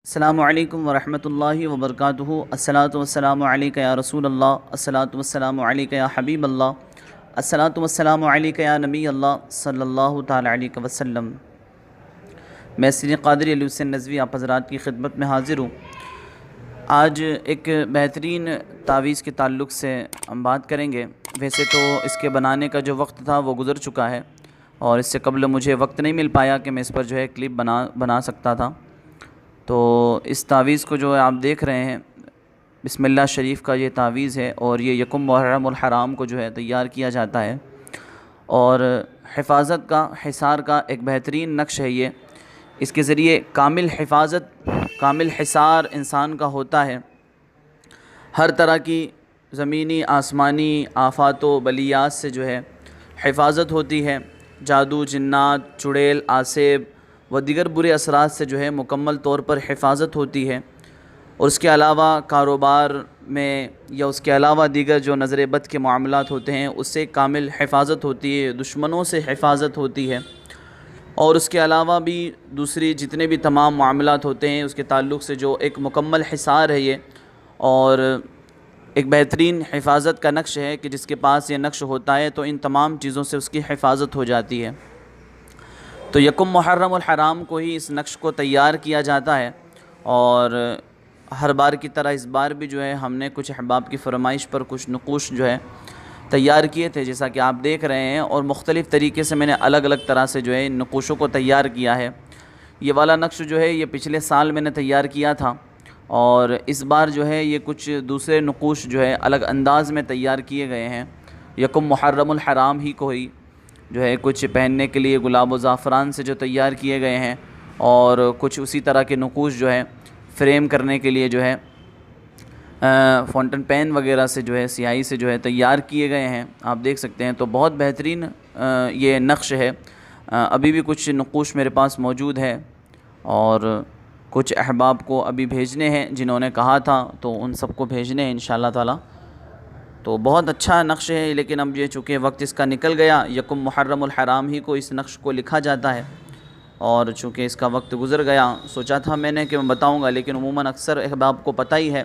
السلام علیکم ورحمۃ اللہ وبرکاتہ۔ الصلاۃ والسلام علیک یا رسول اللہ، الصلاۃ والسلام علیک یا حبیب اللہ، الصلاۃ والسلام علیک یا نبی اللہ صلی اللہ تعالی علیہ وسلم۔ میں سید قادری علی حسین نضوی آپ حضرات کی خدمت میں حاضر ہوں۔ آج ایک بہترین تعویذ کے تعلق سے ہم بات کریں گے۔ ویسے تو اس کے بنانے کا جو وقت تھا وہ گزر چکا ہے، اور اس سے قبل مجھے وقت نہیں مل پایا کہ میں اس پر جو ہے کلپ بنا سکتا تھا۔ تو اس تعویذ کو جو ہے آپ دیکھ رہے ہیں، بسم اللہ شریف کا یہ تعویذ ہے، اور یہ یکم محرم الحرام کو جو ہے تیار کیا جاتا ہے، اور حفاظت کا، حصار کا ایک بہترین نقش ہے یہ۔ اس کے ذریعے کامل حفاظت، کامل حصار انسان کا ہوتا ہے۔ ہر طرح کی زمینی آسمانی آفات و بلیات سے جو ہے حفاظت ہوتی ہے۔ جادو، جنات، چڑیل، آسیب و دیگر برے اثرات سے جو ہے مکمل طور پر حفاظت ہوتی ہے، اور اس کے علاوہ کاروبار میں یا اس کے علاوہ دیگر جو نظر بد کے معاملات ہوتے ہیں اس سے کامل حفاظت ہوتی ہے، دشمنوں سے حفاظت ہوتی ہے، اور اس کے علاوہ بھی دوسری جتنے بھی تمام معاملات ہوتے ہیں اس کے تعلق سے جو ایک مکمل حصار ہے یہ، اور ایک بہترین حفاظت کا نقش ہے کہ جس کے پاس یہ نقش ہوتا ہے تو ان تمام چیزوں سے اس کی حفاظت ہو جاتی ہے۔ تو یکم محرم الحرام کو ہی اس نقش کو تیار کیا جاتا ہے، اور ہر بار کی طرح اس بار بھی جو ہے ہم نے کچھ احباب کی فرمائش پر کچھ نقوش جو ہے تیار کیے تھے، جیسا کہ آپ دیکھ رہے ہیں، اور مختلف طریقے سے میں نے الگ الگ طرح سے جو ہے ان نقوشوں کو تیار کیا ہے۔ یہ والا نقش جو ہے یہ پچھلے سال میں نے تیار کیا تھا، اور اس بار جو ہے یہ کچھ دوسرے نقوش جو ہے الگ انداز میں تیار کیے گئے ہیں۔ یکم محرم الحرام ہی کو ہی جو ہے کچھ پہننے کے لیے گلاب و زعفران سے جو تیار کیے گئے ہیں، اور کچھ اسی طرح کے نقوش جو ہے فریم کرنے کے لیے جو ہے فونٹن پین وغیرہ سے جو ہے سیاہی سے جو ہے تیار کیے گئے ہیں، آپ دیکھ سکتے ہیں۔ تو بہت بہترین یہ نقش ہے۔ ابھی بھی کچھ نقوش میرے پاس موجود ہے، اور کچھ احباب کو ابھی بھیجنے ہیں جنہوں نے کہا تھا، تو ان سب کو بھیجنے ہیں انشاءاللہ تعالی۔ تو بہت اچھا نقش ہے، لیکن اب یہ چونکہ وقت اس کا نکل گیا، یکم محرم الحرام ہی کو اس نقش کو لکھا جاتا ہے، اور چونکہ اس کا وقت گزر گیا، سوچا تھا میں نے کہ میں بتاؤں گا، لیکن عموماً اکثر احباب کو پتہ ہی ہے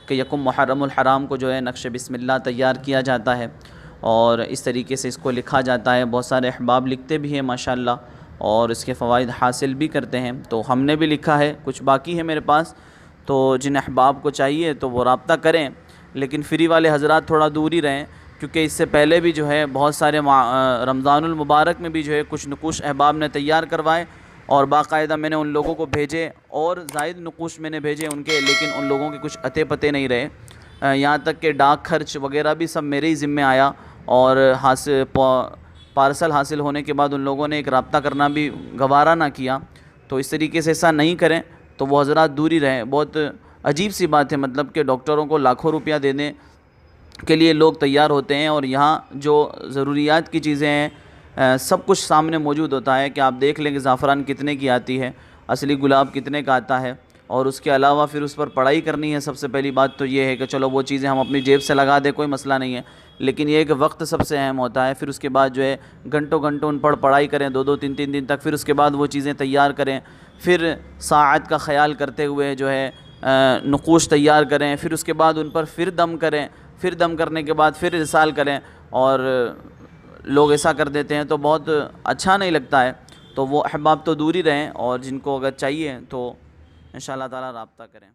کہ یکم محرم الحرام کو جو ہے نقش بسم اللہ تیار کیا جاتا ہے، اور اس طریقے سے اس کو لکھا جاتا ہے۔ بہت سارے احباب لکھتے بھی ہیں ماشاءاللہ، اور اس کے فوائد حاصل بھی کرتے ہیں۔ تو ہم نے بھی لکھا ہے، کچھ باقی ہے میرے پاس، تو جن احباب کو چاہیے تو وہ رابطہ کریں، لیکن فری والے حضرات تھوڑا دور ہی رہیں، کیونکہ اس سے پہلے بھی جو ہے بہت سارے رمضان المبارک میں بھی جو ہے کچھ نقوش احباب نے تیار کروائے، اور باقاعدہ میں نے ان لوگوں کو بھیجے، اور زائد نقوش میں نے بھیجے ان کے، لیکن ان لوگوں کے کچھ اتے پتے نہیں رہے، یہاں تک کہ ڈاک خرچ وغیرہ بھی سب میرے ہی ذمہ آیا، اور پارسل حاصل ہونے کے بعد ان لوگوں نے ایک رابطہ کرنا بھی گوارا نہ کیا۔ تو اس طریقے سے ایسا نہیں کریں، تو وہ حضرات دور ہی رہیں۔ بہت عجیب سی بات ہے، مطلب کہ ڈاکٹروں کو لاکھوں روپیہ دینے کے لیے لوگ تیار ہوتے ہیں، اور یہاں جو ضروریات کی چیزیں ہیں سب کچھ سامنے موجود ہوتا ہے، کہ آپ دیکھ لیں کہ زعفران کتنے کی آتی ہے، اصلی گلاب کتنے کا آتا ہے، اور اس کے علاوہ پھر اس پر پڑھائی کرنی ہے۔ سب سے پہلی بات تو یہ ہے کہ چلو وہ چیزیں ہم اپنی جیب سے لگا دیں، کوئی مسئلہ نہیں ہے، لیکن یہ ہے کہ وقت سب سے اہم ہوتا ہے۔ پھر اس کے بعد جو ہے گھنٹوں گھنٹوں ان پر پڑھائی کریں، دو دو تین تین دن تک، پھر اس کے بعد وہ چیزیں تیار کریں، پھر ساعت کا خیال کرتے ہوئے جو ہے نقوش تیار کریں، پھر اس کے بعد ان پر پھر دم کریں، پھر دم کرنے کے بعد پھر ارسال کریں، اور لوگ ایسا کر دیتے ہیں تو بہت اچھا نہیں لگتا ہے۔ تو وہ احباب تو دور ہی رہیں، اور جن کو اگر چاہیے تو انشاءاللہ تعالی رابطہ کریں۔